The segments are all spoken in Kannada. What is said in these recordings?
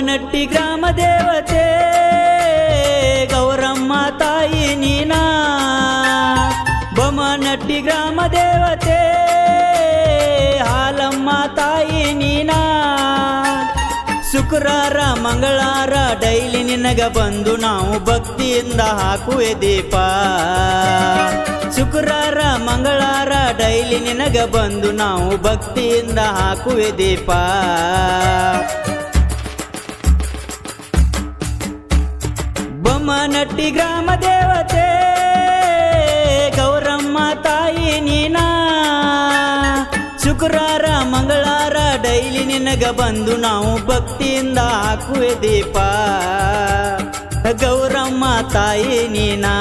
ಬೊಮ್ಮನಟ್ಟಿ ಗ್ರಾಮ ದೇವತೆ ಗೌರಮ್ಮ ತಾಯಿ ನೀನಾ. ಬೊಮ್ಮನಟ್ಟಿ ಗ್ರಾಮ ದೇವತೆ ಹಾಲಮ್ಮ ತಾಯಿ ನೀನಾ. ಶುಕ್ರವಾರ ಮಂಗಳವಾರ ಡೈಲಿ ನಿನಗ ಬಂದು ನಾವು ಭಕ್ತಿಯಿಂದ ಹಾಕುವೆ ದೀಪ. ಶುಕ್ರವಾರ ಮಂಗಳವಾರ ಡೈಲಿ ನಿನಗ ಬಂದು ನಾವು ಭಕ್ತಿಯಿಂದ ಹಾಕುವೆ ದೀಪ. ಬೊಮ್ಮನಟ್ಟಿ ಗ್ರಾಮ ದೇವತೆ ಗೌರಮ್ಮ ತಾಯಿ ನೀನಾ. ಶುಕ್ರವಾರ ಮಂಗಳವಾರ ಡೈಲಿ ನಿನಗ ಬಂದು ನಾವು ಭಕ್ತಿಯಿಂದ ಹಾಕುವೆ ದೀಪ. ಗೌರಮ್ಮ ತಾಯಿ ನೀನಾ.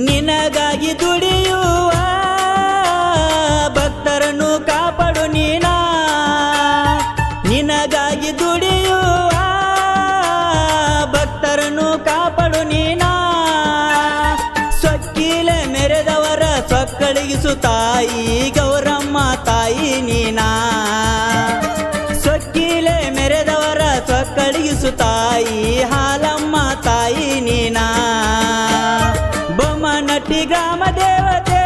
ನಿನಗಾಗಿ ದುಡಿಯುವ ಭಕ್ತರನ್ನು ಕಾಪಾಡು ನೀನಾ. ನಿನಗಾಗಿ ದುಡಿಯುವ ಭಕ್ತರನ್ನು ಕಾಪಾಡು ನೀನಾ. ಸೊಕ್ಕಿಲೆ ಮೆರೆದವರ ಸೊಕ್ಕಳಿಗಿಸು ತಾಯಿ ಗೌರಮ್ಮ ತಾಯಿ ನೀನಾ. ಸೊಕ್ಕಿಲೆ ಮೆರೆದವರ ಸೊಕ್ಕಳಿಗಿಸು ತಾಯಿ ಹಾಲಮ್ಮ ತಾಯಿ ನೀನಾ. ಬೊಮ್ಮನಟ್ಟಿ ಗ್ರಾಮ ದೇವತೆ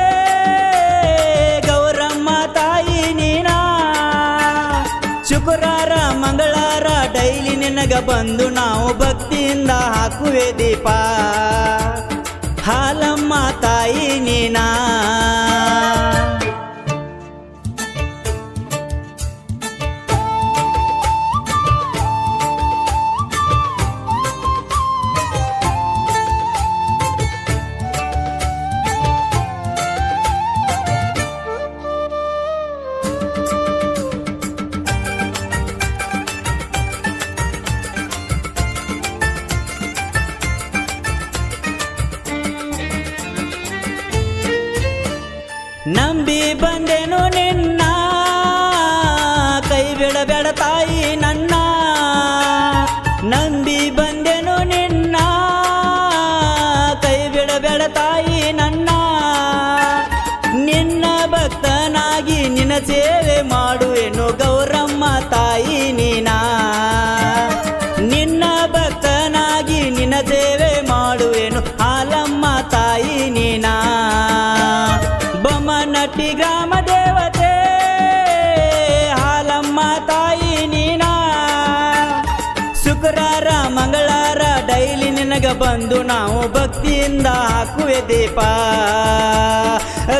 ಗೌರಮ್ಮ ತಾಯಿ ನೀನಾ. ಶುಕ್ರವಾರ ಮಂಗಳವಾರ ಡೈಲಿ ನಿನಗ ಬಂದು ನಾವು ಭಕ್ತಿಯಿಂದ ಹಾಕುವೆ ದೀಪ. ಹಾಲಮ್ಮ ತಾಯಿ ನೀನಾ. ನಂಬಿ ಬಂದೆನು ನಿನ್ನ ಕೈ ಬಿಡಬೇಡ ತಾಯಿ ನನ್ನ. ನಂಬಿ ಬಂದೆನು ನಿನ್ನ ಕೈ ಬಿಡಬೇಡ ತಾಯಿ ನನ್ನ. ನಿನ್ನ ಭಕ್ತನಾಗಿ ನಿನ್ನ ಸೇವೆ ಮಾಡುವೆನು ಗೌರಮ್ಮ ತಾಯಿ ನೀನಾ. ನಿನ್ನ ಭಕ್ತನಾಗಿ ನಿನ್ನ ಸೇವೆ ಮಾಡುವೆನು ಹಾಲಮ್ಮ ತಾಯಿ ನೀನಾ. ಬೊಮ್ಮನಟ್ಟಿ ಗ್ರಾಮ ದೇವತೆ ಹಾಲಮ್ಮ ತಾಯಿ ನೀನಾ. ಶುಕ್ರವಾರ ಮಂಗಳವಾರ ಡೈಲಿ ನಿನಗ ಬಂದು ನಾವು ಭಕ್ತಿಯಿಂದ ಹಾಕುವೆ ದೀಪ.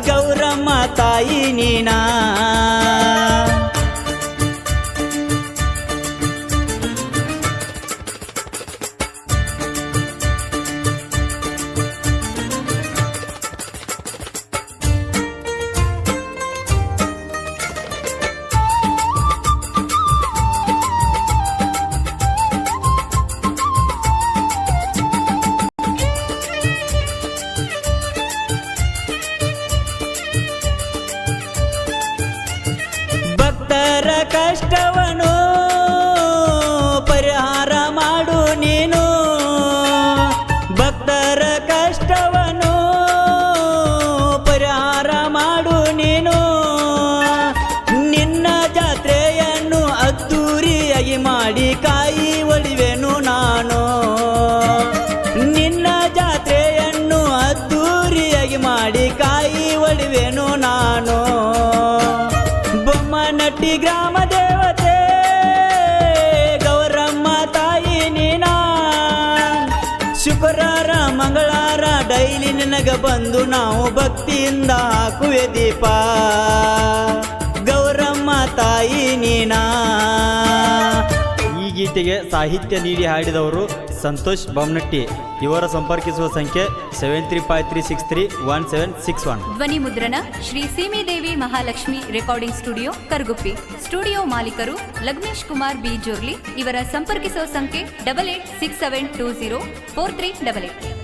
ಗೌರಮ್ಮ ತಾಯಿ ನೀನಾ. ಭಕ್ತರ ಕಷ್ಟವನ್ನು ಪರಿಹಾರ ಮಾಡು ನೀನು. ಭಕ್ತರ ಕಷ್ಟವನ್ನು ಪರಿಹಾರ ಮಾಡು ನೀನು. ನಿನ್ನ ಜಾತ್ರೆಯನ್ನು ಅದ್ದೂರಿಯಾಗಿ ಮಾಡಿ ಕಾಯಿ ಒಳಿವೆನು ನಾನು. ನಿನ್ನ ಜಾತ್ರೆಯನ್ನು ಅದ್ದೂರಿಯಾಗಿ ಮಾಡಿ ಕಾಯಿ ಒಳಿವೆನು ನಾನು. ಬೊಮ್ಮನಟ್ಟಿ ಗ್ರಾಮ ದೇವತೆ ಗೌರಮ್ಮ ತಾಯಿ ನೀನಾ. ಶುಕ್ರವಾರ ಮಂಗಳವಾರ ಡೈಲಿ ನಿನಗ ಬಂದು ನಾವು ಭಕ್ತಿಯಿಂದ ಹಾಕುವೆ ದೀಪ. ಗೌರಮ್ಮ ತಾಯಿ ನೀನಾ. ಈ ಗೀತೆಗೆ ಸಾಹಿತ್ಯ ನೀಡಿ ಹಾಡಿದವರು ಸಂತೋಷ್ ಬೊಮ್ಮನಟ್ಟಿ. ಇವರ ಸಂಪರ್ಕಿಸುವ ಸಂಖ್ಯೆ 7353631761. ಧ್ವನಿ ಮುದ್ರಣ Shri Seemidevi Mahalakshmi recording studio Karguppi. Studio ಮಾಲೀಕರು ಲಗ್ನೇಶ್ ಕುಮಾರ್ ಬಿ ಜೋರ್ಲಿ. ಇವರ ಸಂಪರ್ಕಿಸುವ ಸಂಖ್ಯೆ 8867204388.